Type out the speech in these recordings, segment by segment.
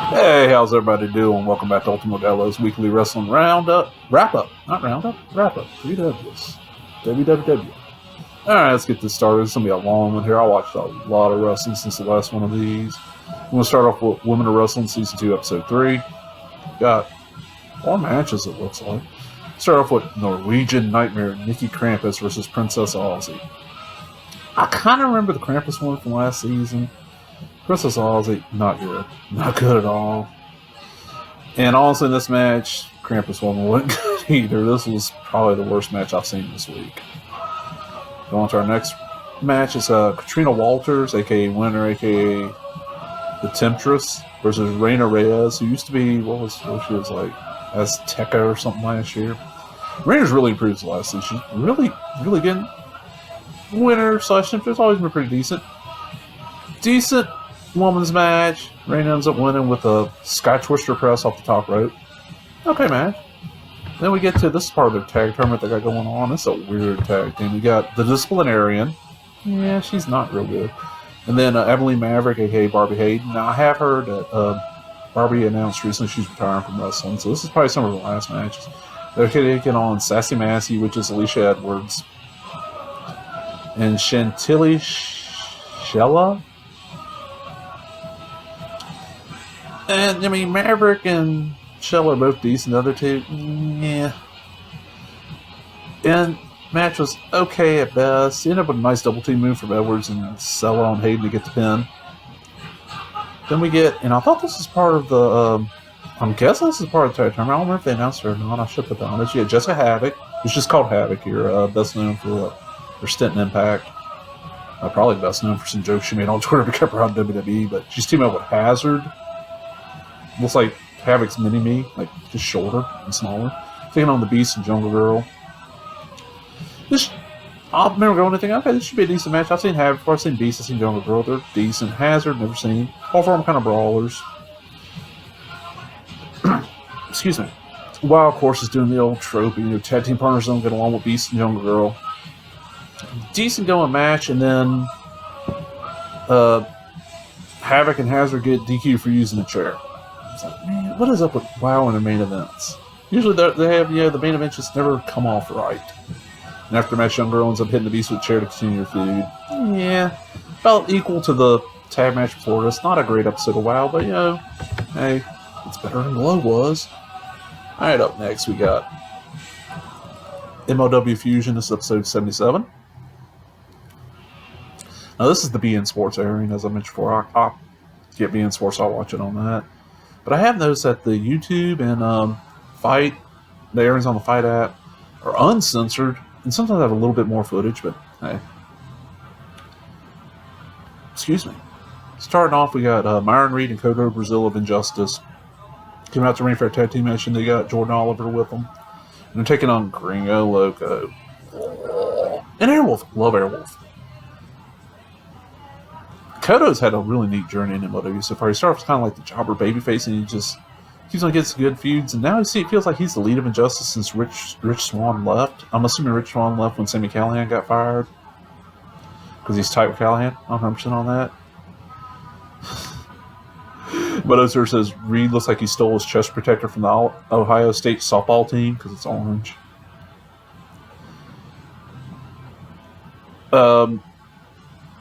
Hey, how's everybody doing? Welcome back to Ultimo Gallos Weekly Wrestling Roundup. Wrap-up. Not Roundup. Wrap-up. 3Ws. WWW. Alright, let's get this started. It's going to be a long one here. I watched a lot of wrestling since the last one of these. I'm going to start off with Women of Wrestling Season 2, Episode 3. Got 4 matches, it looks like. Start off with Norwegian Nightmare Nikki Krampus versus Princess Aussie. I kind of remember the Krampus one from last season. Princess Aussie, not good. Not good at all. And also in this match, Krampus one wasn't good either. This was probably the worst match I've seen this week. Going on to our next match is Katrina Walters, aka Winner, aka the Temptress, versus Reina Reyes, who used to be, what she was like, Azteca or something last year. Reina's really improved last season. She's really getting Winner slash Temptress, always been pretty decent. Decent woman's match. Reina ends up winning with a Sky Twister press off the top rope. Okay, match. Then we get to this part of the tag tournament they got going on. It's a weird tag team. We got the Disciplinarian. Yeah, she's not real good. And then Evelyn Maverick, aka Barbie Hayden. Now, I have heard that Barbie announced recently she's retiring from wrestling, so this is probably some of her last matches. They're taking on Sassy Massey, which is Alicia Edwards, and Chantilly Shella. And, I mean, Maverick and Shell are both decent. The other two, yeah. And match was okay at best. Ended up with a nice double team move from Edwards and Sella on Hayden to get the pin. Then we get, and I thought this was part of the, I'm guessing this is part of the tag tournament. I don't remember if they announced it or not. I should put that on this. Yeah, Jessica Havoc, who's just called Havoc here. Best known for her stint in Impact. Probably best known for some jokes she made on Twitter to keep her on WWE, but she's teaming up with Hazard. Looks like Havoc's mini-me, like just shorter and smaller. Taking on the Beast and Jungle Girl. I remember going and thinking, okay, this should be a decent match. I've seen Havoc before, I've seen Beast, I've seen Jungle Girl. They're decent. Hazard, never seen. All four of them kind of brawlers. Excuse me. Wild Horse is doing the old trope. Tag team partners don't get along with Beast and Jungle Girl. Decent going match, and then Havoc and Hazard get DQ for using a chair. It's like, man, what is up with WoW in the main events? Usually they have, the main events just never come off right. And after the match, Young Girl ends up hitting the Beast with a chair to continue her feud. Yeah, about equal to the tag match before us. Not a great episode of WoW, but hey, it's better than Glow was. Alright, up next we got MLW Fusion. This is episode 77. Now this is the BN Sports airing, as I mentioned before. I'll get BN Sports, I'll watch it on that. But I have noticed that the YouTube and FITE, the airings on the FITE app, are uncensored, and sometimes have a little bit more footage, but hey. Excuse me. Starting off, we got Myron Reed and Coco Brazil of Injustice coming out to ring for a tag team match, and they got Jordan Oliver with them. And they're taking on Gringo Loco. And Airwolf. Love Airwolf. Koto's had a really neat journey in MLW so far. He started off kind of like the jobber babyface, and he just keeps on getting some good feuds. And now it feels like he's the lead of Injustice since Rich Swann left. I'm assuming Rich Swann left when Sami Callihan got fired, because he's tight with Callihan. I'm 100% on that. But Ozer says Reed looks like he stole his chest protector from the Ohio State softball team because it's orange.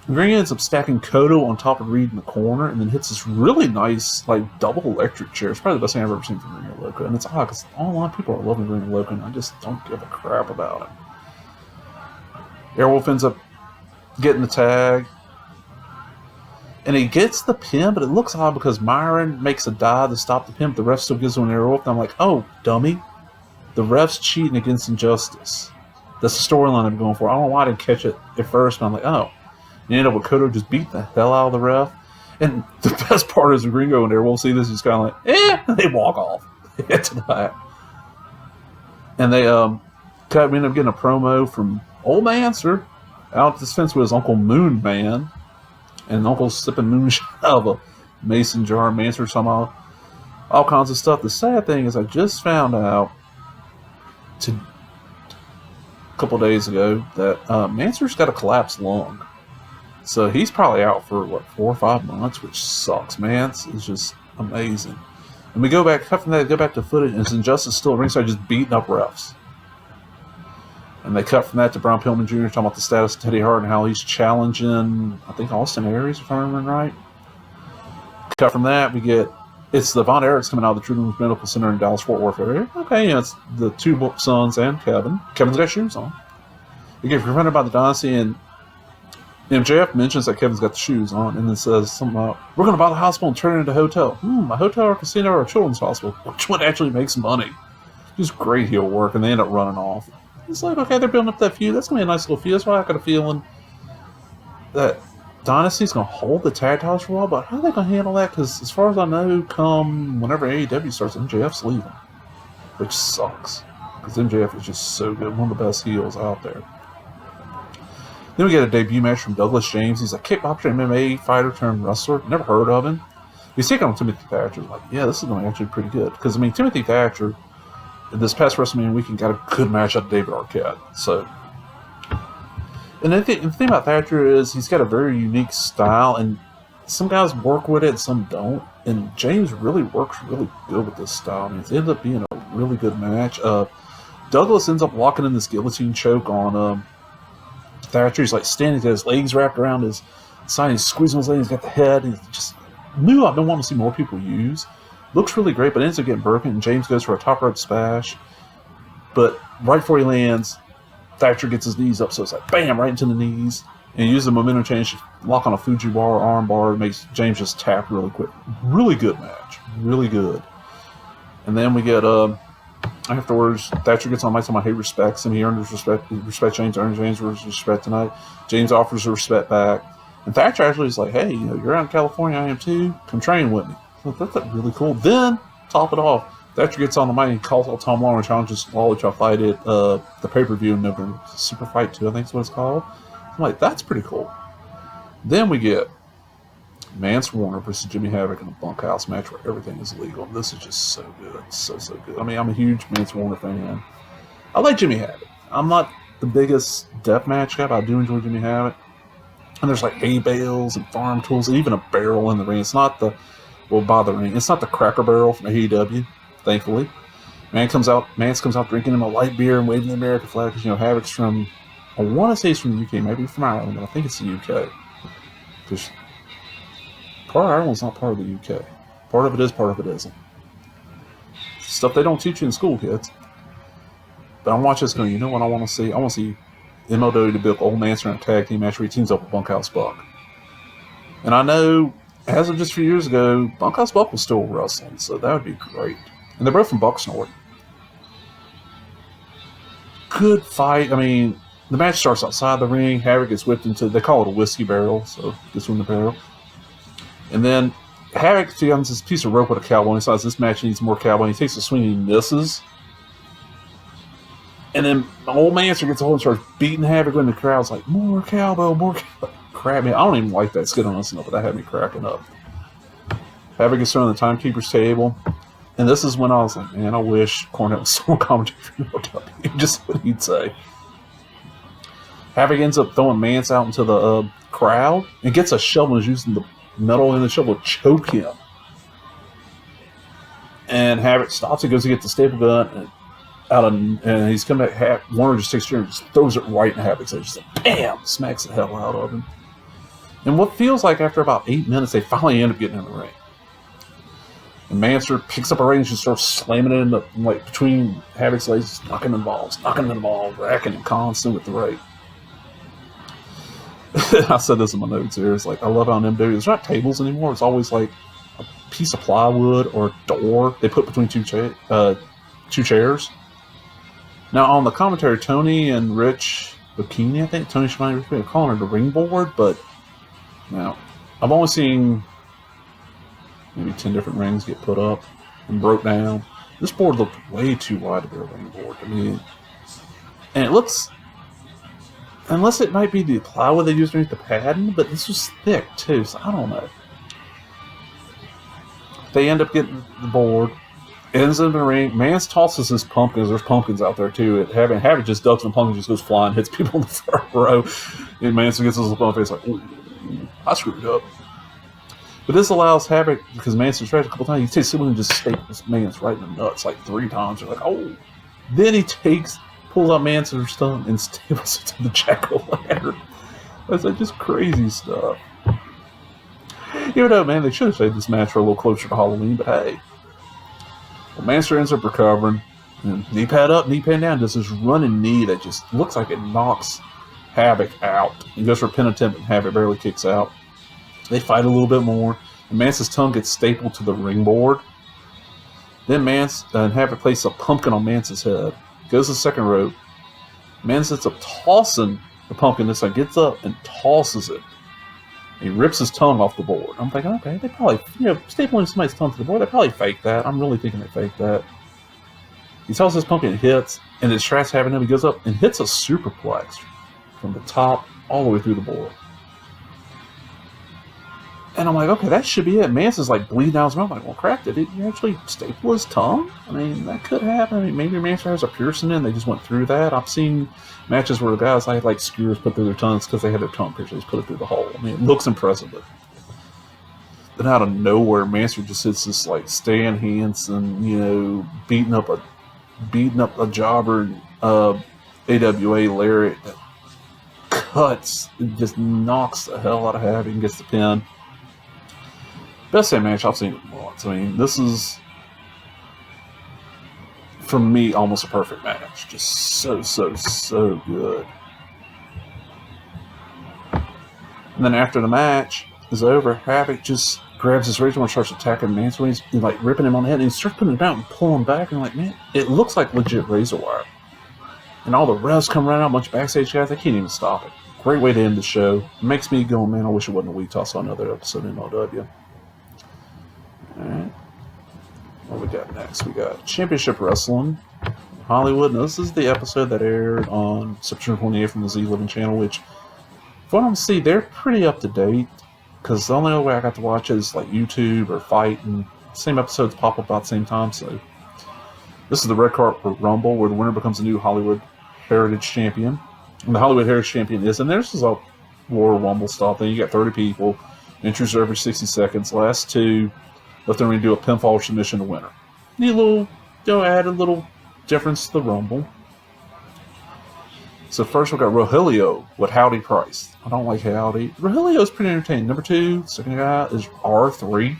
Green ends up stacking Koto on top of Reed in the corner, and then hits this really nice, like, double electric chair. It's probably the best thing I've ever seen from Gringo Loco. And it's odd, because a lot of people are loving Gringo Loco, and I just don't give a crap about it. Airwolf ends up getting the tag. And he gets the pin, but it looks odd because Myron makes a dive to stop the pin, but the ref still gives him an Airwolf. And I'm like, oh, dummy. The ref's cheating against Injustice. That's the storyline I'm going for. I don't know why I didn't catch it at first, but I'm like, oh. You end up with Koto just beat the hell out of the ref. And the best part is when Gringo and Airwolf see this, he's kind of like, they walk off. Head to the back. And they end up getting a promo from Old Manser out this fence with his Uncle Moon Man. And Uncle's sipping moonshine out of a mason jar. Manser somehow. All kinds of stuff. The sad thing is I just found out a couple days ago that Manser's got a collapsed lung. So he's probably out for, 4 or 5 months, which sucks, man. It's just, Amazing. And we go back, cut from that, go back to footage, and it's Injustice still at ringside just beating up refs. And they cut from that to Brian Pillman Jr. talking about the status of Teddy Hart and how he's challenging, I think, Austin Aries, if I remember right. Cut from that, we get, it's the Von Erichs coming out of the Children's Medical Center in Dallas-Fort Worth area. Okay, yeah, it's the two sons and Kevin. Kevin's got shoes on. We get confronted by the Dynasty, and MJF mentions that Kevin's got the shoes on, and then says something about, we're going to buy the hospital and turn it into a hotel. A hotel or a casino or a children's hospital. Which one actually makes money? Just great heel work, and they end up running off. It's like, okay, they're building up that feud. That's going to be a nice little feud. That's why I got a feeling that Dynasty's going to hold the tag titles for a while, but how are they going to handle that? Because as far as I know, come whenever AEW starts, MJF's leaving. Which sucks. Because MJF is just so good. One of the best heels out there. Then we get a debut match from Douglas James. He's a kickboxer, MMA fighter turned wrestler. Never heard of him. He's taking on Timothy Thatcher. Like, yeah, this is going to be actually pretty good. Because, I mean, Timothy Thatcher, this past WrestleMania weekend, got a good match out of David Arquette. So, and the thing about Thatcher is he's got a very unique style, and some guys work with it and some don't. And James really works really good with this style. I mean, it ended up being a really good match. Douglas ends up locking in this guillotine choke on Thatcher. He's like standing, he's got his legs wrapped around his side, he's squeezing his legs, he's got the head, he's just new. I've been wanting to see more people use. Looks really great, but ends up getting broken, and James goes for a top rope smash. But right before he lands, Thatcher gets his knees up, so it's like bam, right into the knees. And he uses the momentum change to lock on a Fujiwara arm bar, makes James just tap really quick. Really good match. Really good. And then we get afterwards, Thatcher gets on the mic talking about, hey, respects him. He earned his respect. Respect James, earned James' respect tonight. James offers the respect back. And Thatcher actually is like, hey, you know, you're out in California, I am too. Come train with me. So that's really cool. Then, top it off, Thatcher gets on the mic and calls out Tom Lawler and challenges Lawler to fight at the pay-per-view in November. Super Fight 2, I think is what it's called. I'm like, that's pretty cool. Then we get Mance Warner versus Jimmy Havoc in a bunkhouse match where everything is legal. This is just so good. So good. I mean, I'm a huge Mance Warner fan. I like Jimmy Havoc. I'm not the biggest deathmatch guy, but I do enjoy Jimmy Havoc. And there's like hay bales and farm tools and even a barrel in the ring. It's not the, well, by the ring, it's not the Cracker Barrel from AEW, thankfully. Mance comes out drinking him a light beer and waving the American flag because, you know, Havoc's from, I want to say he's from the UK, maybe from Ireland, but I think it's the UK. Because part of Ireland's not part of the UK. Part of it is, part of it isn't. Stuff they don't teach you in school, kids. But I'm watching this going, you know what I want to see? I want to see MLW to build Old Manson in a tag team match where he teams up with Bunkhouse Buck. And I know, as of just a few years ago, Bunkhouse Buck was still wrestling, so that would be great. And they're both from Bucksnort. Good fight. I mean, the match starts outside the ring. Havoc gets whipped into, they call it a whiskey barrel, so gets in the barrel. And then Havoc finds this piece of rope with a cowboy. He decides this match needs more cowboy. He takes a swing and he misses. And then Old Manson gets a hold and starts beating Havoc in the crowd's like, more cowboy, more cowboy. Crap, man. I don't even like that skit on this enough, but that had me cracking up. Havoc gets thrown on the timekeeper's table. And this is when I was like, man, I wish Cornette was still on commentary for MLW. Just what he'd say. Havoc ends up throwing Mance out into the crowd and gets a shovel and is using the metal in the shovel to choke him. And Havoc stops and goes to get the staple gun and he's coming back. Warner just takes it and just throws it right in Havoc's head. Just like, bam! Smacks the hell out of him. And what feels like after about 8 minutes, they finally end up getting in the ring. And Mansour picks up a ring and just starts slamming it in the, like, between Havoc's legs, knocking the balls, racking him constant with the right. I said this in my notes here. It's like, I love how in MW, there's not tables anymore. It's always like a piece of plywood or a door they put between two chairs. Now, on the commentary, Tony and Rich Bikini, I think, Tony Schiavone, are calling it a ring board, but now, I've only seen maybe 10 different rings get put up and broke down. This board looked way too wide to be a ring board to me. And it looks, unless it might be the plywood they used underneath the padding, but this was thick too, so I don't know. They end up getting the board. Ends in the ring. Mance tosses his pumpkins. There's pumpkins out there too. Havoc just ducks and the pumpkin just goes flying, hits people in the front row. And Mance gets his look on the face like, ooh, I screwed up. But this allows Havoc, because Manson's tried a couple times, he takes someone and just staples Mance right in the nuts like 3 times. You're like, oh. Then he pulls out Manson's tongue and staples it to the jack-o'-lantern. That's like just crazy stuff. Even though, man, they should have saved this match for a little closer to Halloween, but hey. Well, Mansour ends up recovering. And knee pad up, knee pad down. Does this running knee that just looks like it knocks Havoc out. He goes for a pin attempt and Havoc barely kicks out. They fight a little bit more. And Mance's tongue gets stapled to the ring board. Then Mance and Havoc places a pumpkin on Mance's head. Goes to the second rope. Mance ends up tossing the pumpkin. This time gets up and tosses it. He rips his tongue off the board. I'm thinking, okay, they probably, stapling somebody's tongue to the board, they probably faked that. I'm really thinking they faked that. He tosses his pumpkin and hits, and it distracts Havoc. He goes up and hits a superplex from the top all the way through the board. And I'm like, okay, that should be it. Mance is like bleeding out his mouth. I'm like, well, crap, did he actually staple his tongue? I mean, that could happen. I mean, maybe Mance has a piercing in. They just went through that. I've seen matches where the guys had like skewers put through their tongues because they had their tongue pierced. They just put it through the hole. I mean, it looks impressive. But then out of nowhere, Mansour just hits this like Stan Hansen, beating up a jobber, AWA lariat that cuts and just knocks the hell out of Havoc and gets the pin. Best same match I've seen once. I mean, this is, for me, almost a perfect match. Just so good. And then after the match is over, Havoc just grabs his razor and starts attacking Mansour. He's like ripping him on the head, and he starts putting him down and pulling him back. And I'm like, man, it looks like legit razor wire. And all the refs come running out, a bunch of backstage guys. They can't even stop it. Great way to end the show. It makes me go, man, I wish it wasn't a week till I saw another episode in MLW. Alright. What we got next? We got Championship Wrestling Hollywood. Now, this is the episode that aired on September 28th from the Z Living channel, which, if I don't see, they're pretty up to date. Because the only other way I got to watch it is like YouTube or FITE, and same episodes pop up about the same time. So, this is the Red Carpet Rumble, where the winner becomes the new Hollywood Heritage Champion. And the Hollywood Heritage Champion is, and there's a Royal Rumble style thing. You got 30 people, entries every 60 seconds. Last 2. Let them do a pinfall submission to winner. Need a little, add a little difference to the Rumble. So first we got Rogelio with Howdy Price. I don't like Howdy. Rogelio's pretty entertaining. Number 2, second guy is R3.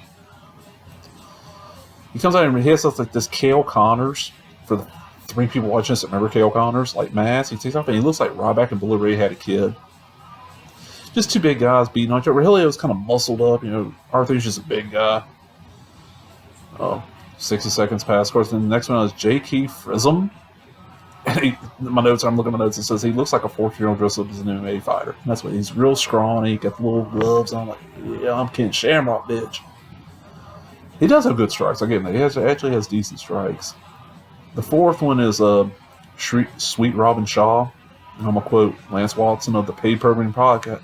He comes out and he hits us like this Cale Connors. For the 3 people watching this that remember Cale Connors, like mass. He takes off and he looks like Ryback and Bully Ray had a kid. Just 2 big guys beating on each other. Rogelio's kind of muscled up. R3's just a big guy. 60 seconds pass. Of course, then the next one is J.K. Frism. And I'm looking at my notes, it says he looks like a 14-year-old dressed up as an MMA fighter. And that's what he's real scrawny, got the little gloves on. Like, yeah, I'm Ken Shamrock, bitch. He does have good strikes. Again, he actually has decent strikes. The 4th one is Sweet Robin Shaw. And I'm going to quote Lance Watson of the Paid Programming Podcast.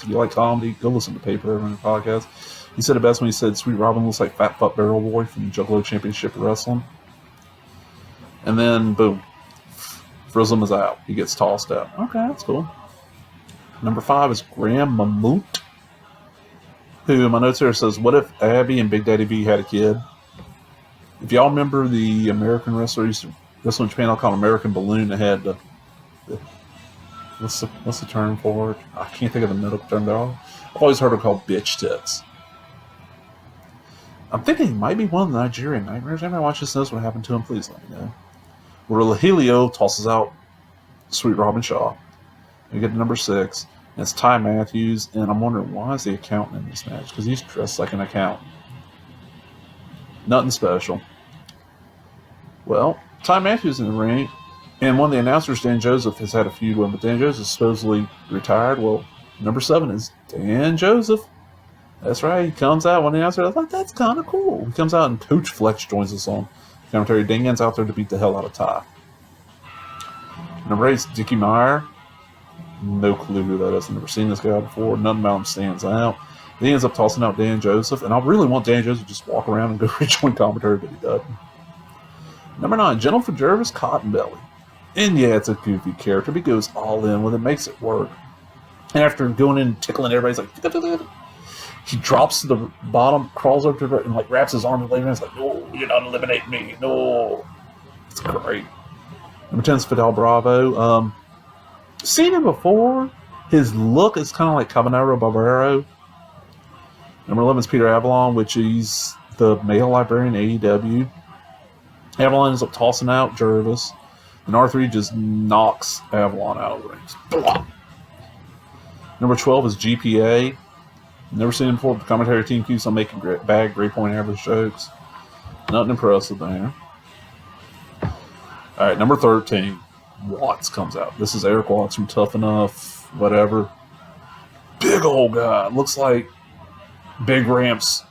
If you like comedy, go listen to the Paid Programming Podcast. He said it best when he said Sweet Robin looks like Fat Butt Barrel Boy from Juggalo Championship Wrestling. And then, boom, Frizzum is out. He gets tossed out. Okay, that's cool. Number 5 is Graham Mammoot, who in my notes here says, what if Abby and Big Daddy B had a kid? If y'all remember the American wrestlers, wrestling Japan, called American Balloon, that had the what's the term for it? I can't think of the medical term at all. I've always heard it called bitch tits. I'm thinking he might be one of the Nigerian Nightmares. Anybody watch this knows what happened to him, please let me know. Where Helio tosses out Sweet Robin Shaw. We get to number 6. And it's Ty Matthews. And I'm wondering, why is the accountant in this match? Because he's dressed like an accountant. Nothing special. Well, Ty Matthews in the ring. And one of the announcers, Dan Joseph, has had a feud with him. But Dan Joseph is supposedly retired. Well, number 7 is Dan Joseph. That's right. He comes out when the announcer, I was like, that's kind of cool. He comes out and Coach Flex joins us on commentary. Dangan's out there to beat the hell out of Ty. Number 8 is Dickie Meyer. No clue who that is. I've never seen this guy before. Nothing about him stands out. He ends up tossing out Dan Joseph. And I really want Dan Joseph to just walk around and go rejoin commentary, but he doesn't. Number 9, Jennifer Jervis Cottonbelly. And yeah, it's a goofy character, but he goes all in with it, makes it work. And after going in and tickling everybody's like, He drops to the bottom, crawls over to the and like wraps his arm and it's like, no, you're not eliminating me. No. It's great. Number 10 is Fidel Bravo. Seen him before. His look is kind of like Cabanero Barbero. Number 11 is Peter Avalon, which is the male librarian AEW. Avalon ends up tossing out Jervis. And R3 just knocks Avalon out of the ring. Blah. Number 12 is GPA. Never seen him before. The commentary team keeps on making bad, grade point average jokes. Nothing impressive there. Alright, number 13. Watts comes out. This is Eric Watts from Tough Enough, whatever. Big old guy. Looks like Big Ramp's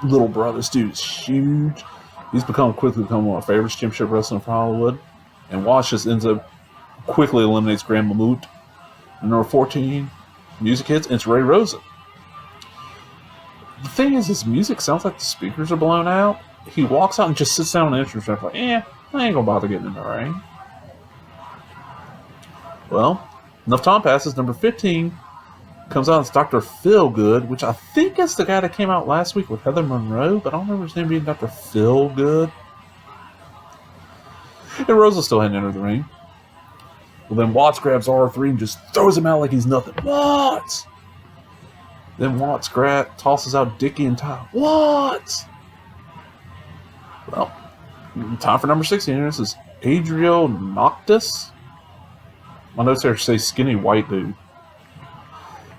little brother. This dude is huge. He's quickly become one of my favorites, championship wrestling from Hollywood. And Watts just ends up quickly eliminates Grand Mammoth. And number 14, music hits, and it's Ray Rosa. The thing is, his music sounds like the speakers are blown out. He walks out and just sits down on the entrance ramp like, I ain't gonna bother getting in the ring. Well, enough time passes. Number 15 comes out as Dr. Feelgood, which I think is the guy that came out last week with Heather Monroe, but I don't remember his name being Dr. Feelgood. And Rosa still hadn't entered the ring. Well, then Watts grabs R3 and just throws him out like he's nothing. Watts! Then Watts tosses out Dickie and Ty. Watts! Well, time for number 16. This is Adriel Noctis. My notes here say skinny white dude.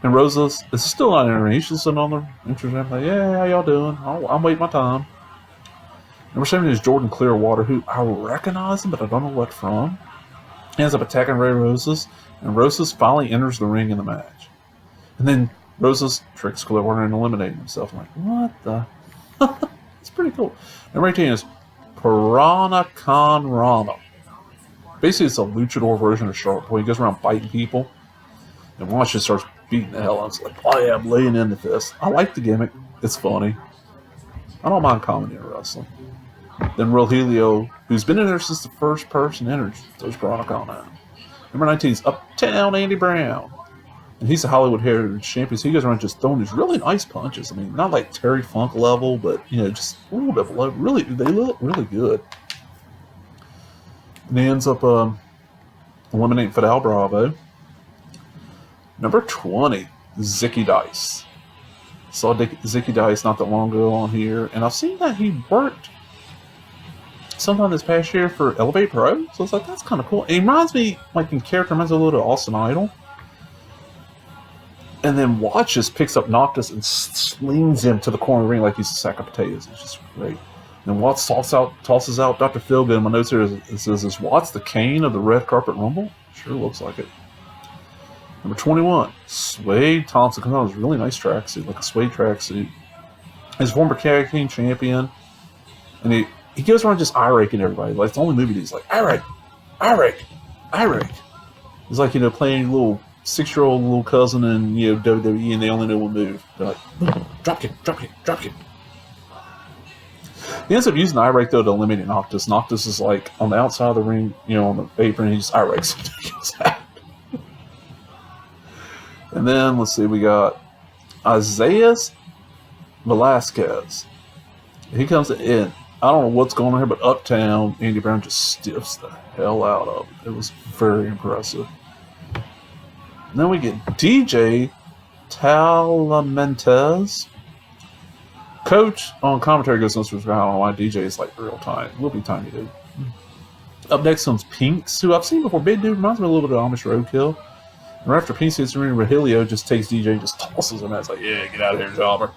And Rosa's is still not in the ring. He's just sitting on the entrance ramp like, how y'all doing? I'm waiting my time. Number 7 is Jordan Clearwater, who I recognize him, but I don't know what from. He ends up attacking Ray Rosas, and Rosas finally enters the ring in the match. And then Rosas tricks Clearwater into eliminating himself. I'm like, what the? It's pretty cool. Number 18 is Piranha Con Rana. Basically, it's a luchador version of Shark Boy. He goes around biting people, and Watch just starts beating the hell out of him. It's like, oh yeah, I'm laying into this. I like the gimmick. It's funny. I don't mind comedy in wrestling. Then Real Helio, who's been in there since the first person entered, throws Piranha Con out. Number 19 is Uptown Andy Brown. And he's a Hollywood Heritage champion, so he goes around just throwing these really nice punches. I mean, not like Terry Funk level, but, just a little bit below. Really, they look really good. And he ends up eliminating Fidel Bravo. Number 20, Zicky Dice. Saw Zicky Dice not that long ago on here, and I've seen that he worked sometime this past year for Elevate Pro, so it's like, that's kind of cool. It reminds me, like in character, reminds me a little of Austin Idol. And then Watch just picks up Noctis and slings him to the corner ring like he's a sack of potatoes. It's just great. And Watts tosses out Dr. Feelgood. My notes here is Watts the Kane of the Red Carpet Rumble? Sure looks like it. Number 21, Suede Thompson comes out with a really nice tracksuit, like a suede tracksuit. He's former Tag Team champion. And he goes around just eye-raking everybody. Like, it's the only movie that he's like, eye-rake, eye-rake, eye-rake. He's like, playing little 6-year-old little cousin in, WWE, and they only know one move. They're like, drop kick, drop kick, drop kick. He ends up using the eye-rake, though, to eliminate Noctis. Noctis is, like, on the outside of the ring, on the apron, and he just eye-rakes him. And then, let's see, we got Isaiah Velasquez. He comes in. I don't know what's going on here, but Uptown, Andy Brown just stiffs the hell out of it. It was very impressive. And then we get DJ Talamentes. Coach on commentary goes, I don't know why DJ is like real tiny. Will be tiny, dude. Up next comes Pinks, who I've seen before. Big dude, reminds me a little bit of Amish Roadkill. And right after Pinks hits the ring, Rogelio just takes DJ and just tosses him out. It's like, yeah, get out of here, jobber.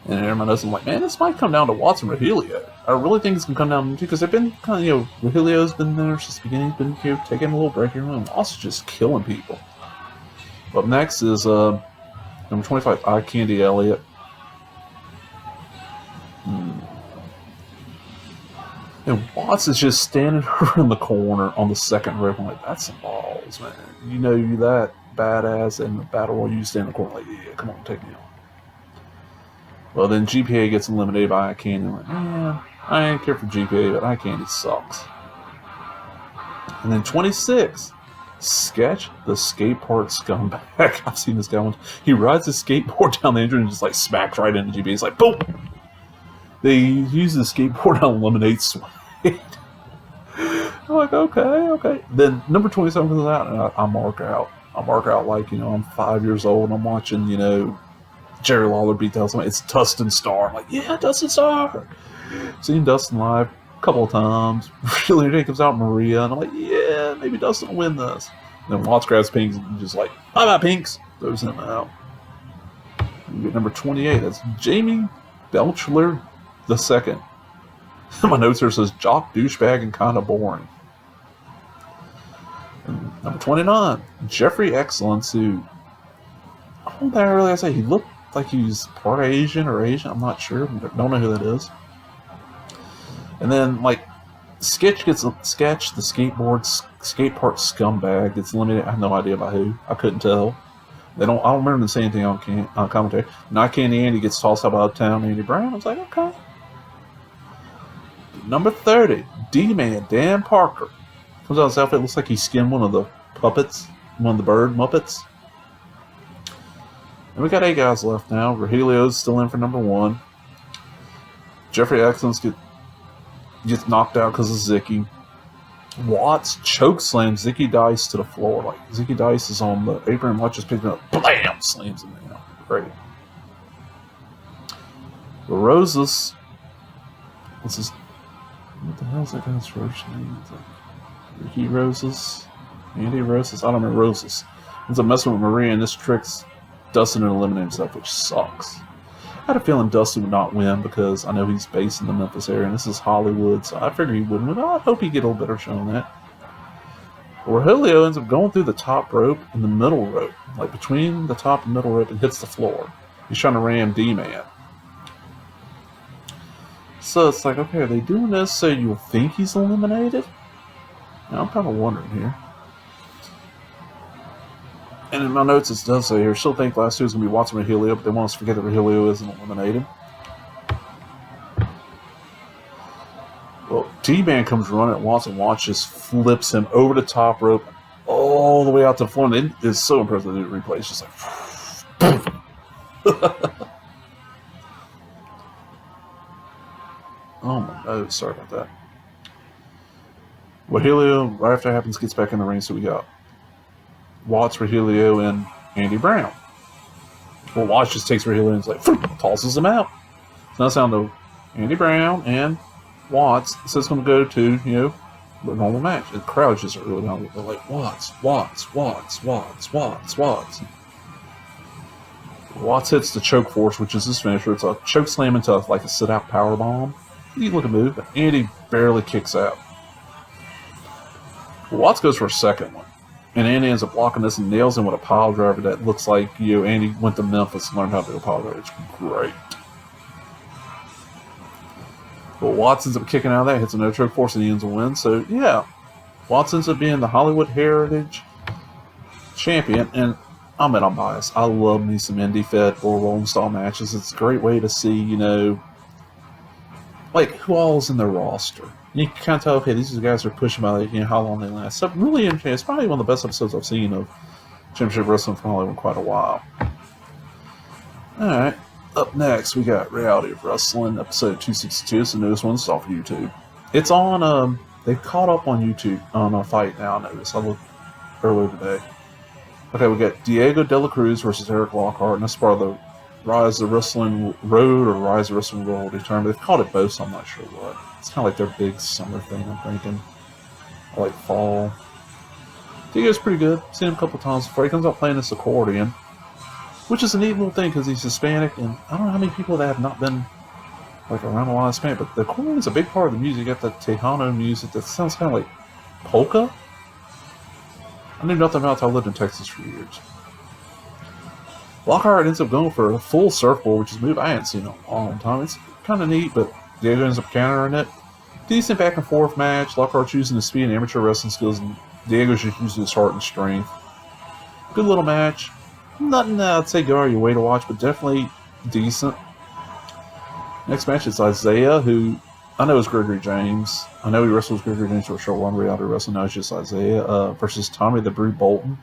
And everyone knows, I'm like, man, this might come down to Watts and Rogelio. I really think it's going to come down to, because they've been kind of, Rogelio's been there since the beginning. He's been taking a little break here, and Watts is just killing people. Up next is number 25, Eye Candy Elliott. And Watts is just standing in the corner on the second rope. I'm like, that's some balls, man. You that badass in the battle royal, you stand in the corner like, yeah, come on, take me on. Well, then GPA gets eliminated by Eye Candy. I'm like, I ain't care for GPA, but Eye Candy sucks. And then 26, Sketch the Skatepark Comeback. I've seen this guy once. He rides his skateboard down the entrance and just like smacks right into GB. It's like boom. They use the skateboard to eliminate sweat. I'm like, okay. Then number 27 comes out, and I mark out. I mark out like, I'm 5 years old and I'm watching, Jerry Lawler beat down somebody. It's Dustin Starr. I'm like, yeah, Dustin Starr. Seen Dustin live a couple of times. Really, day comes out Maria, and I'm like, yeah, maybe Dustin will win this. And then Watts grabs Pinks and just like, I'm out Pinks. Throws him out. You get number 28. That's Jamie Belchler II. My notes here says jock, douchebag, and kind of boring. And number 29, Jeffrey Excellence, who I don't know really I say he looked like he's part Asian or Asian. I'm not sure. Don't know who that is. And then like Sketch the skatepark scumbag gets eliminated. I have no idea by who. I couldn't tell. I don't remember them saying anything on commentary. Not Candy Andy gets tossed out of town. Andy Brown. I was like, okay. Number 30, D-Man Dan Parker. Comes out of his outfit. Looks like he skinned one of the puppets, one of the bird Muppets. And we got 8 guys left now. Rogelio's still in for number 1. Jeffrey Excellence gets knocked out because of Zicky. Watts choke slams Zicky Dice to the floor. Like Zicky Dice is on the apron. Watts just picks him up. Blam! Slams him down. Great. The Roses. What's his? What the hell's that guy's first name? Ricky Roses? Andy Roses? I don't know. Roses. Ends up messing with Maria, and this tricks Dustin into eliminating himself, which sucks. I had a feeling Dustin would not win because I know he's based in the Memphis area, and this is Hollywood, so I figured he wouldn't win. I hope he'd get a little better show on that. Rogelio ends up going through the top rope and the middle rope, like between the top and middle rope, and hits the floor. He's trying to ram D-Man. So it's like, okay, are they doing this so you'll think he's eliminated? Now, I'm kind of wondering here. And in my notes, it does say here, still think last two is going to be Watson Rogelio, but they want us to forget that Rogelio isn't eliminated. Well, D-Man comes running at Watson. Watts just flips him over the top rope all the way out to the floor. And it is so impressive to do the replay. It's just like... Oh my nose, sorry about that. Rogelio, right after that happens, gets back in the ring, so we got Watts, Rogelio, and Andy Brown. Well, Watts just takes Rogelio and is like, tosses him out. So now it's down to Andy Brown and Watts. So it's going to go to, the normal match. The crowd just are really down. They're like, Watts. Watts hits the choke force, which is his finisher. It's a choke slam into like a sit-out power bomb. Neat looking move, but Andy barely kicks out. Watts goes for a second one. And Andy ends up blocking this and nails him with a pile driver that looks like, Andy went to Memphis and learned how to do a pile driver. It's great. But Watts ends up kicking out of that, hits a no-choke force, and he ends a win. So, yeah, Watts ends up being the Hollywood Heritage champion. And I'm biased. I love me some indie-fed or rolling style matches. It's a great way to see, like who all is in their roster. You can kind of tell, okay, these are the guys who are pushing by, how long they last. So really interesting. It's probably one of the best episodes I've seen of Championship Wrestling from Hollywood in quite a while. Alright, up next we got Reality of Wrestling, episode 262. It's the newest one. It's off of YouTube. It's on, they've caught up on YouTube, on FITE now, I noticed. I looked earlier today. Okay, we got Diego De La Cruz versus Eric Lockhart, and that's part of the Rise of Wrestling Road or Rise of Wrestling World Return. They've called it both, so I'm not sure what. It's kind of like their big summer thing, I'm thinking. Or like fall. Diego's pretty good. Seen him a couple times before. He comes out playing this accordion, which is a neat little thing because he's Hispanic, and I don't know how many people that have not been like around a lot of Hispanic, but the accordion is a big part of the music. You got the Tejano music that sounds kind of like polka. I knew nothing about it until I lived in Texas for years. Lockhart ends up going for a full surfboard, which is a move I hadn't seen in a long time. It's kind of neat, but Diego ends up countering it. Decent back and forth match. Lockhart's using his speed and amateur wrestling skills, and Diego's just using his heart and strength. Good little match. Nothing I'd say go out of your way to watch, but definitely decent. Next match is Isaiah, who I know it's Gregory James. I know he wrestles Gregory James for a short one reality wrestling. Now it's just Isaiah versus Tommy the Brew Bolton.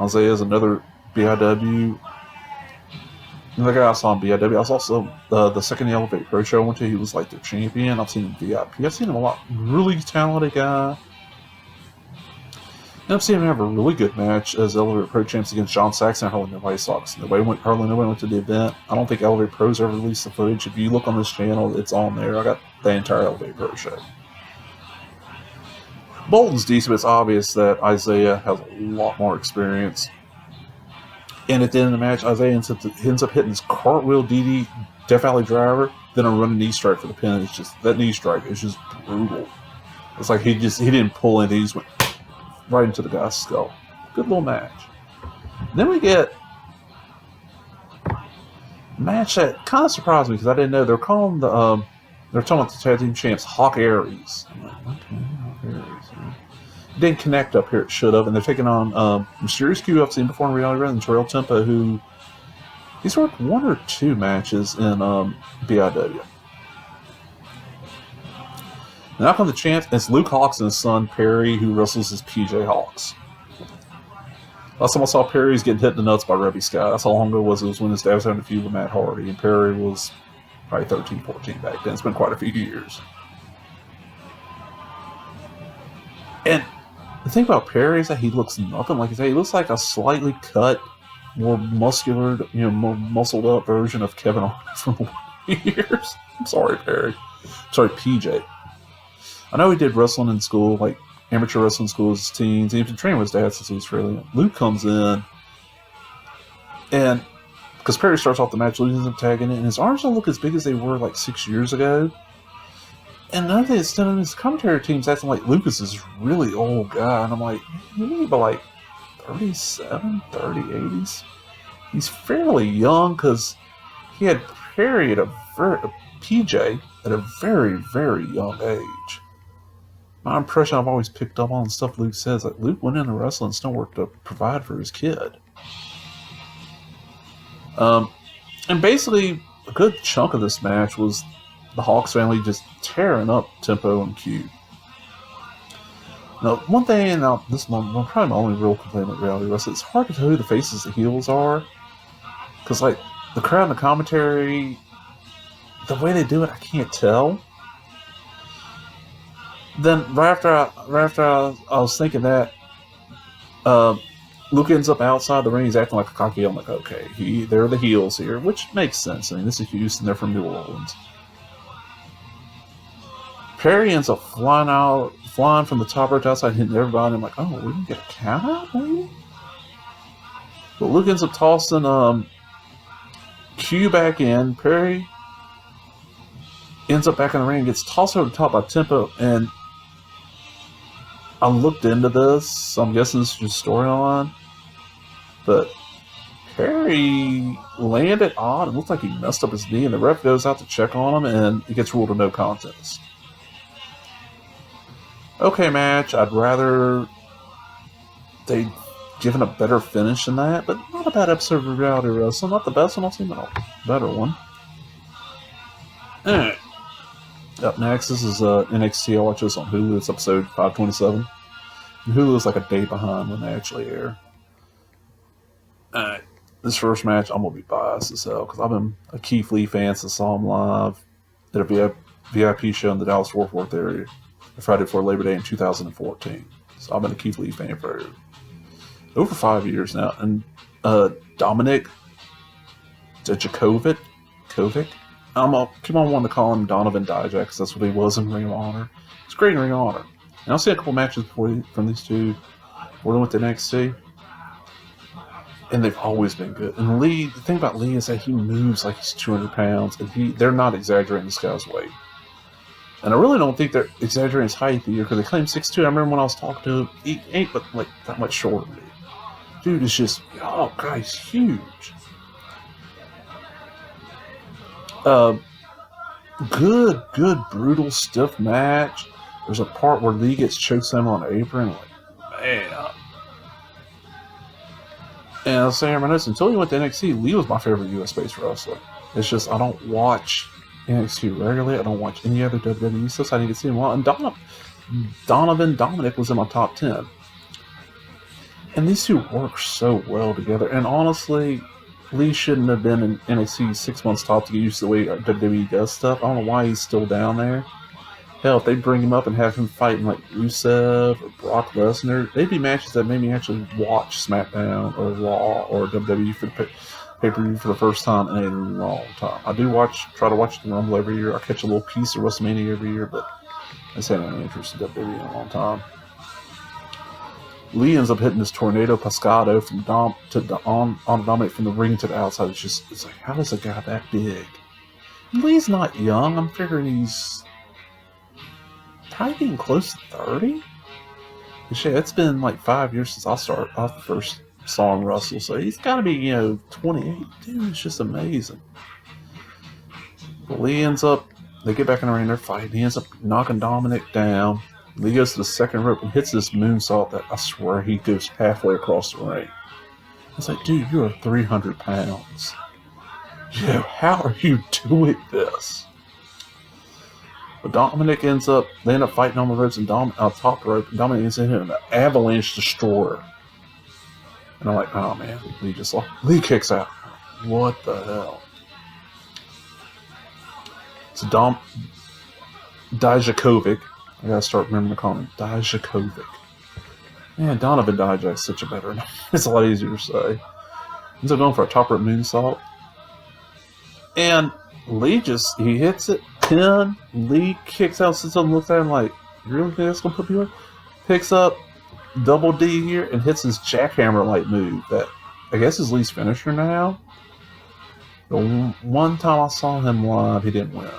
Isaiah is another BIW. The guy I saw in BIW. I was also the second Elevate Pro show I went to. He was like their champion. I've seen him VIP. I've seen him a lot. Really talented guy. And I've seen him have a really good match as Elevate Pro champs against John Saxon and Harlan White Sox. Hardly nobody went to the event. I don't think Elevate Pro's ever released the footage. If you look on this channel, it's on there. I got the entire Elevate Pro show. Bolton's decent, but it's obvious that Isaiah has a lot more experience. And at the end of the match, Isaiah ends up hitting his cartwheel DD Death Valley driver, then a running knee strike for the pin. It's just that knee strike is just brutal. It's like he didn't pull in, he just went right into the guy's skull. Good little match. Then we get a match that kind of surprised me because I didn't know they're calling they're talking about the tag team champs Hawk Aries. I'm like, okay, Hawk Aries. It didn't connect up here, it should have, and they're taking on Mysterious Q I've seen before in reality wrestling, Terrell Tempo, who he's worked one or two matches in BIW. Now come the champ. It's Luke Hawks and his son Perry, who wrestles as PJ Hawks. Last time I saw Perry, he's getting hit in the nuts by Rebby Scott. That's how long ago it was. It was when his dad was having a feud with Matt Hardy, and Perry was probably 13, 14 back then. It's been quite a few years. And the thing about Perry is that he looks nothing like his dad. He looks like a slightly cut, more muscular, more muscled up version of Kevin Owens from the years. I'm sorry, Perry. Sorry, PJ. I know he did wrestling in school, like amateur wrestling school as teens. He's been training with his dad since he was fairly young. Luke comes in, and because Perry starts off the match, Luke ends up tagging it, and his arms don't look as big as they were like 6 years ago. And another thing that's done, his commentary team's acting like Lucas is a really old guy, and I'm like, you need about like 37, 30, 80s. He's fairly young because he had Perry PJ at a very, very young age. My impression I've always picked up on stuff Luke says, like Luke went into wrestling and work to provide for his kid. And basically, a good chunk of this match was the Hawks family just tearing up Tempo and Q. Now, one thing, and this is probably my only real complaint with reality wrestling, it's hard to tell who the faces the heels are. Because, like, the crowd and the commentary, the way they do it, I can't tell. Then, right after I was thinking that, Luke ends up outside the ring. He's acting like a cocky. I'm like, okay, they're the heels here, which makes sense. I mean, this is Houston. They're from New Orleans. Perry ends up flying from the top rope outside, hitting everybody. I'm like, oh, we can get a count out, maybe? But Luke ends up tossing Q back in. Perry ends up back in the ring, gets tossed over the top by Tempo, and I looked into this, so I'm guessing this is just storyline. But Perry landed odd. It looked like he messed up his knee, and the ref goes out to check on him, and he gets ruled a no contest. Okay, match. I'd rather they'd given a better finish than that, but not a bad episode of reality wrestling. Not the best one I've seen, but a better one. Alright. Up next, this is NXT. I watch this on Hulu. It's episode 527. And Hulu is like a day behind when they actually air. Alright. This first match, I'm going to be biased as hell because I've been a Keith Lee fan since I saw him live at a VIP show in the Dallas-Fort Worth area the Friday before Labor Day in 2014. So I've been a Keith Lee fan for over 5 years now. And Dominic Dijakovic, I'm going to keep on wanting to call him Donovan Dijak because that's what he was in Ring of Honor. It's great in Ring of Honor. And I've seen a couple matches from these two before they went to NXT. And they've always been good. And Lee, the thing about Lee is that he moves like he's 200 pounds, and they're not exaggerating this guy's weight. And I really don't think they're exaggerating his height either, because they claim 6'2". I remember when I was talking to him, he ain't but like that much shorter than me. Dude is just, oh god, he's huge. Good, brutal, stiff match. There's a part where Lee gets chokeslammed on the apron. Like, man. And I was saying in my notes, until he went to NXT, Lee was my favorite US-based wrestler. It's just, I don't watch NXT regularly. I don't watch any other WWE stuff, so I need to see them a lot. And Donovan, Dominic was in my top 10. And these two work so well together. And honestly, Lee shouldn't have been in NXT 6 months top to get used to the way WWE does stuff. I don't know why he's still down there. Hell, if they bring him up and have him fighting like Rusev or Brock Lesnar, they'd be matches that made me actually watch SmackDown or Raw or WWE for the pay-per-view for the first time in a long time. I do try to watch the Rumble every year. I catch a little piece of WrestleMania every year, but I just haven't had any interest in WWE in a long time. Lee ends up hitting this tornado pescado from on Dominic from the ring to the outside. It's like, how is a guy that big? Lee's not young. I'm figuring he's probably getting close to 30. Shit, it's been like 5 years since I first saw him wrestle, so he's got to be 28. Dude, it's just amazing. But Lee ends up, they get back in the ring, they're fighting. He ends up knocking Dominic down. Lee goes to the second rope and hits this moonsault that I swear he goes halfway across the ring. It's like, dude, you're 300 pounds. How are you doing this? But Dominic they end up fighting on the ropes and top rope, and Dominic ends up hitting an avalanche destroyer. And I'm like, oh man, Lee kicks out. What the hell? So Dijakovic, I gotta start remembering to call him Dijakovic. Man, Donovan Dijak's such a better name. It's a lot easier to say. Ends up going for a top rope moonsault. And Lee he hits it, pin. Lee kicks out, sits up and looks at him like, you really think that's gonna put me away? Picks up double D here and hits his jackhammer-like move that I guess is Lee's finisher now. The one time I saw him live, he didn't win.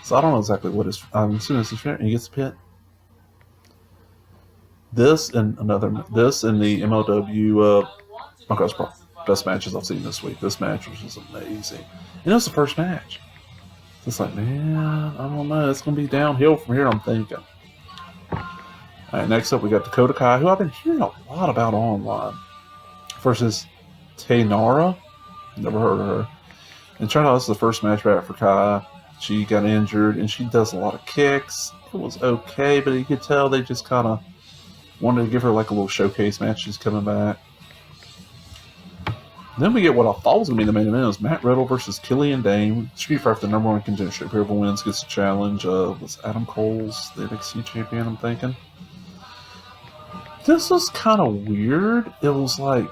So I don't know exactly what I'm assuming it's his finisher, and he gets the pin. This and the MLW best matches I've seen this week. This match was just amazing. And it was the first match. It's like, man, I don't know. It's going to be downhill from here, I'm thinking. Alright, next up we got Dakota Kai, who I've been hearing a lot about online. Versus Taynara. Never heard of her. And turned out this is the first match back for Kai. She got injured, and she does a lot of kicks. It was okay, but you could tell they just kind of wanted to give her like a little showcase match. She's coming back. Then we get what I thought was going to be the main event. It was Matt Riddle versus Killian Dane. Street Fighter for the #1 contention. Whoever wins gets a challenge. Was Adam Cole's the NXT champion, I'm thinking. This was kind of weird. It was like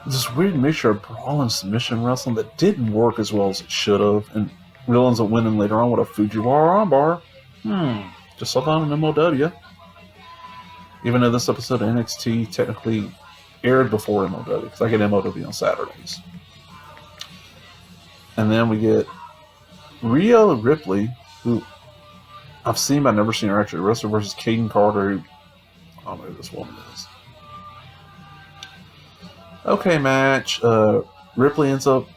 this weird mixture of brawl and submission wrestling that didn't work as well as it should have. And Riddle ends up winning later on with a Fujiwara armbar. Just saw that on MLW. Even though this episode of NXT technically aired before MLW, because I get MLW on Saturdays. And then we get Rhea Ripley, who I've seen but never seen her actually wrestle, versus Kaden Carter, who I don't know who this woman is. Okay, match. Ripley ends up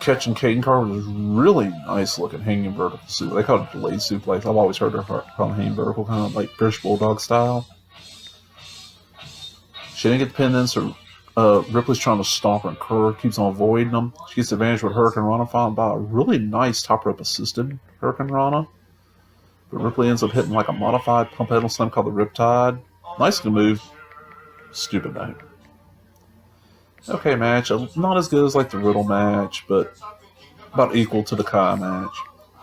catching Kaden Carter with this really nice looking hanging vertical suplex. They call it delayed suplex. I've always heard her call it hanging vertical, kind of like British Bulldog style. She didn't get the pin in, so Ripley's trying to stomp her and curl. Keeps on avoiding them. She gets advantage with Hurricane Rana, followed by a really nice top rope assisted Hurricane Rana. But Ripley ends up hitting like a modified pump handle slam called the Riptide. Nice looking move. Stupid name. Okay, match. Not as good as like the Riddle match, but about equal to the Kai match.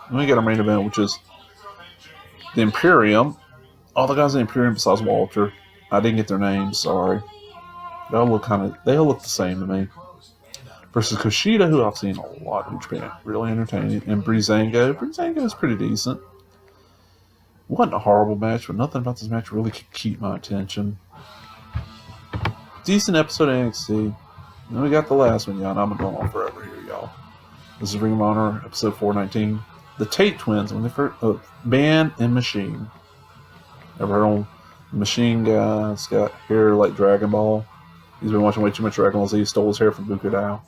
Then we get our main event, which is the Imperium. All the guys in the Imperium besides Walter. I didn't get their names, sorry. They all look the same to me. Versus Kushida, who I've seen a lot, who's been really entertaining, and Breezango. Breezango is pretty decent. Wasn't a horrible match, but nothing about this match really could keep my attention. Decent episode of NXT. Then we got the last one, y'all. I'm going on forever here, y'all. This is Ring of Honor, episode 419. The Tate twins, when they first Man and Machine. Ever heard of Machine guy? It's got hair like Dragon Ball. He's been watching way too much Dragon Ball Z. He stole his hair from Bukudao.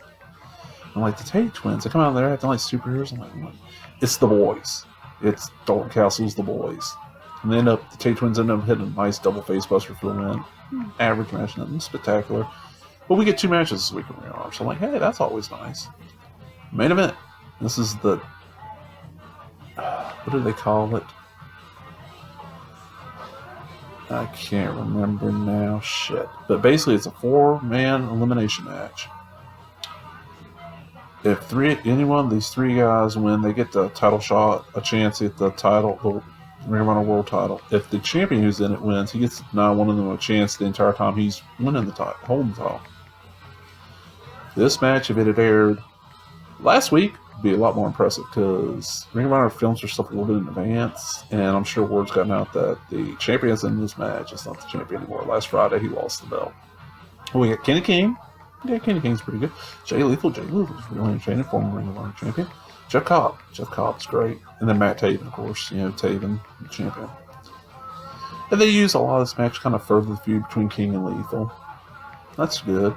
I'm like, the Tate twins. They come out there acting like superheroes. I'm like, what? It's the boys. It's Dalton Castle's the boys. And then the Tate twins end up hitting a nice double face buster for the win. Average match, nothing spectacular. But we get 2 matches this week in Ring of Honor, so I'm like, hey, that's always nice. Main event. This is the what do they call it? I can't remember now. Shit. But basically, it's a 4-man elimination match. If any one of these 3 guys win, they get the title shot, a chance at the title, the Ring of Honor World title. If the champion who's in it wins, he gets to deny one of them a chance the entire time he's winning the title, holding the title. This match, if it had aired last week, would be a lot more impressive because Ring of Honor films their stuff a little bit in advance, and I'm sure word's gotten out that the champion's in this match is not the champion anymore. Last Friday, he lost the belt. We got Kenny King. Yeah, Kenny King's pretty good. Jay Lethal's really entertaining, former Ring of Honor champion. Jeff Cobb's great. And then Matt Taven, of course. Taven, the champion. And they use a lot of this match to kind of further the feud between King and Lethal. That's good.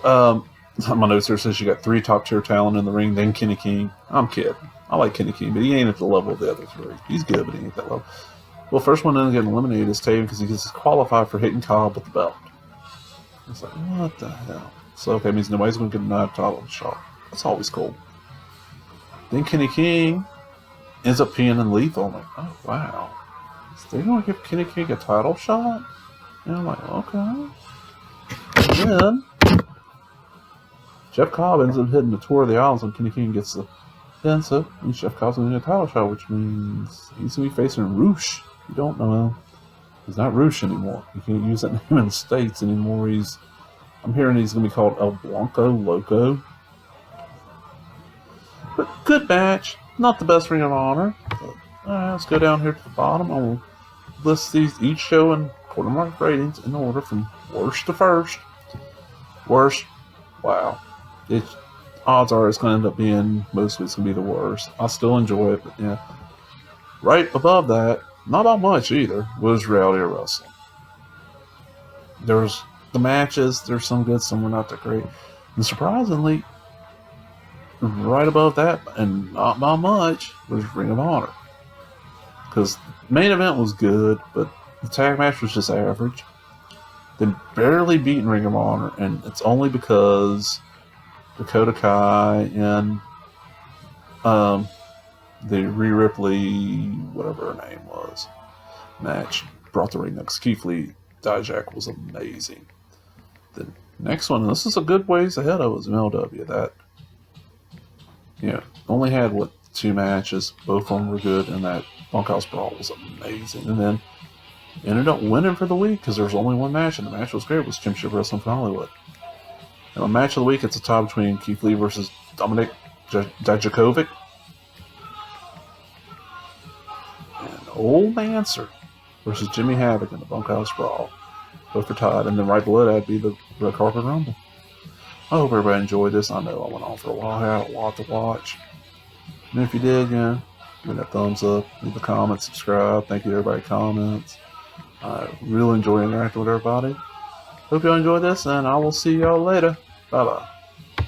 My notes here says you got 3 top-tier talent in the ring, then Kenny King. I'm kidding. I like Kenny King, but he ain't at the level of the other 3. He's good, but he ain't at that level. Well, first one to get eliminated is Taven because he gets qualified for hitting Cobb with the belt. It's like, what the hell? So, okay, means nobody's going to get a knife title shot. That's always cool. Then Kenny King ends up pinning Lethal. I'm like, oh, wow. So they're going to give Kenny King a title shot? And I'm like, okay. And then Jeff Cobb ends up hitting the Tour of the Islands when Kenny King gets the pin. So Jeff Cobb's going to get a title shot, which means he's going to be facing Roosh. You don't know him. He's not Roosh anymore. You can't use that name in the States anymore. I'm hearing he's going to be called El Blanco Loco. But good match. Not the best Ring of Honor. But, alright, let's go down here to the bottom. I will list each show in quarter mark ratings in order from worst to first. Worst. Wow. Odds are it's going to end up being, most of it's going to be the worst. I still enjoy it, but yeah. Right above that, not by much either, was reality wrestling. There's the matches, there's some good, some were not that great. And surprisingly, right above that, and not by much, was Ring of Honor. Because the main event was good, but the tag match was just average. They barely beaten Ring of Honor, and it's only because Dakota Kai and the Rhea Ripley, whatever her name was, match brought the ring up. Keith Lee Dijak was amazing. The next one, this is a good ways ahead of us, MLW. That, only had 2 matches, both of them were good, and that Bunkhouse Brawl was amazing. And then ended up winning for the week because there was only 1 match, and the match was great. It was Championship Wrestling from Hollywood. And a match of the week, it's a tie between Keith Lee versus Dominic Dijakovic. And Old Manser versus Jimmy Havoc in the Bunkhouse Brawl. Both are tied. And then right below that would be the Red Carpet Rumble. I hope everybody enjoyed this. I know I went on for a while. I had a lot to watch. And if you did, give me that thumbs up. Leave a comment, subscribe. Thank you to everybody who comments. I really enjoy interacting with everybody. Hope y'all enjoyed this, and I will see y'all later. Bye-bye.